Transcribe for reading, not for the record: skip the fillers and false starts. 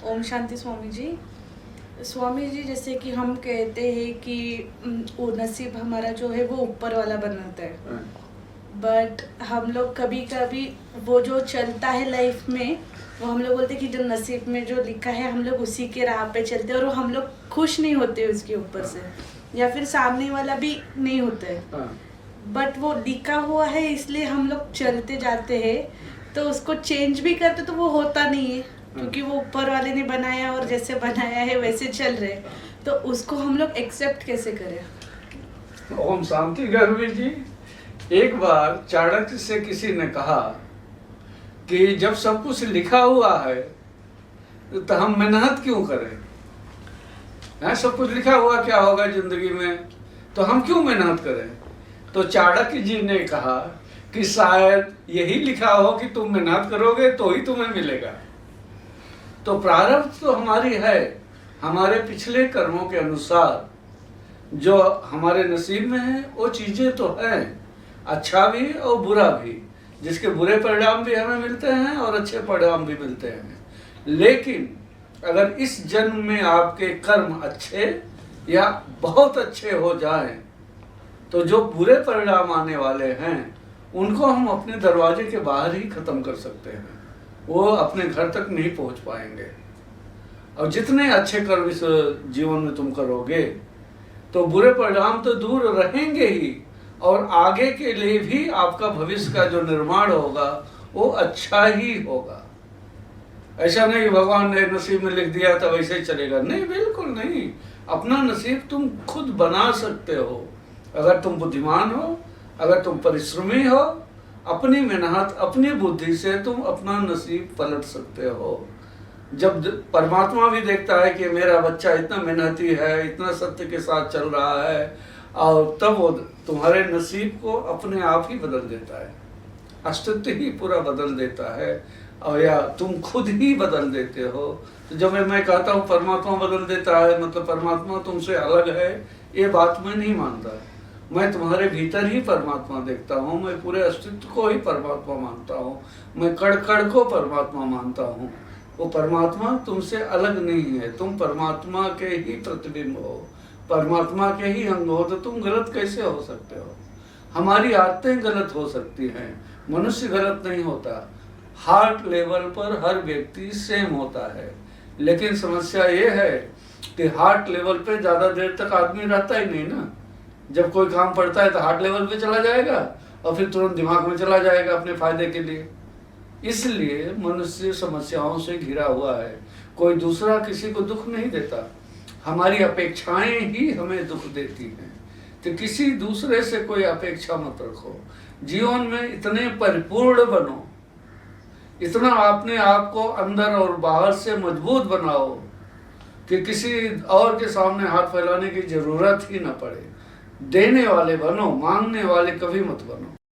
ओम शांति स्वामी जी। स्वामी जी, जैसे कि हम कहते हैं कि वो नसीब हमारा जो है वो ऊपर वाला बनाता है, बट हम लोग कभी कभी वो जो चलता है लाइफ में, वो हम लोग बोलते हैं कि जो नसीब में जो लिखा है हम लोग उसी के राह पे चलते हैं, और वो हम लोग खुश नहीं होते उसके ऊपर से, या फिर सामने वाला भी नहीं होता है, बट वो लिखा हुआ है इसलिए हम लोग चलते जाते हैं। तो उसको चेंज भी करते तो वो होता नहीं है, क्योंकि वो ऊपर वाले ने बनाया और जैसे बनाया है वैसे चल रहे। तो उसको हम लोग एक्सेप्ट कैसे करें? ओम शांति गरुड़ जी। एक बार चाणक्य से किसी ने कहा कि जब सब कुछ लिखा हुआ है तो हम मेहनत क्यों करें? सब कुछ लिखा हुआ क्या होगा जिंदगी में, तो हम क्यों मेहनत करें? तो चाणक्य जी ने कहा कि शायद यही लिखा हो कि तुम मेहनत करोगे तो ही तुम्हें मिलेगा। तो प्रारब्ध तो हमारी है, हमारे पिछले कर्मों के अनुसार जो हमारे नसीब में है वो चीजें तो हैं, अच्छा भी और बुरा भी, जिसके बुरे परिणाम भी हमें मिलते हैं और अच्छे परिणाम भी मिलते हैं। लेकिन अगर इस जन्म में आपके कर्म अच्छे या बहुत अच्छे हो जाएं, तो जो बुरे परिणाम आने वाले हैं उनको हम अपने दरवाजे के बाहर ही खत्म कर सकते हैं, वो अपने घर तक नहीं पहुंच पाएंगे। और जितने अच्छे कर्म इस जीवन में तुम करोगे तो बुरे परिणाम तो दूर रहेंगे ही, और आगे के लिए भी आपका भविष्य का जो निर्माण होगा वो अच्छा ही होगा। ऐसा नहीं कि भगवान ने नसीब में लिख दिया तो वैसे ही चलेगा, नहीं, बिल्कुल नहीं। अपना नसीब तुम खुद बना सकते हो, अगर तुम बुद्धिमान हो, अगर तुम परिश्रमी हो, अपनी मेहनत अपनी बुद्धि से तुम अपना नसीब पलट सकते हो। जब परमात्मा भी देखता है कि मेरा बच्चा इतना मेहनती है, इतना सत्य के साथ चल रहा है, और तब वो तुम्हारे नसीब को अपने आप ही बदल देता है, अस्तित्व ही पूरा बदल देता है, और या तुम खुद ही बदल देते हो। तो जब मैं कहता हूँ परमात्मा बदल देता है, मतलब परमात्मा तुमसे अलग है, ये बात मैं नहीं मानता। मैं तुम्हारे भीतर ही परमात्मा देखता हूँ, मैं पूरे अस्तित्व को ही परमात्मा मानता हूँ, मैं कण कण को परमात्मा मानता हूँ। वो परमात्मा तुमसे अलग नहीं है, तुम परमात्मा के ही प्रतिबिंब हो, परमात्मा के ही अंग हो, तो तुम गलत कैसे हो सकते हो? हमारी आदतें गलत हो सकती हैं, मनुष्य गलत नहीं होता। हार्ट लेवल पर हर व्यक्ति सेम होता है, लेकिन समस्या ये है कि हार्ट लेवल पे ज्यादा देर तक आदमी रहता ही नहीं ना। जब कोई काम पड़ता है तो हार्ट लेवल पे चला जाएगा और फिर तुरंत दिमाग में चला जाएगा अपने फायदे के लिए। इसलिए मनुष्य समस्याओं से घिरा हुआ है, कोई दूसरा किसी को दुख नहीं देता, हमारी अपेक्षाएं ही हमें दुख देती हैं। तो किसी दूसरे से कोई अपेक्षा मत रखो, जीवन में इतने परिपूर्ण बनो, इतना अपने आप को अंदर और बाहर से मजबूत बनाओ कि किसी और के सामने हाथ फैलाने की जरूरत ही न पड़े। देने वाले बनो, मांगने वाले कभी मत बनो।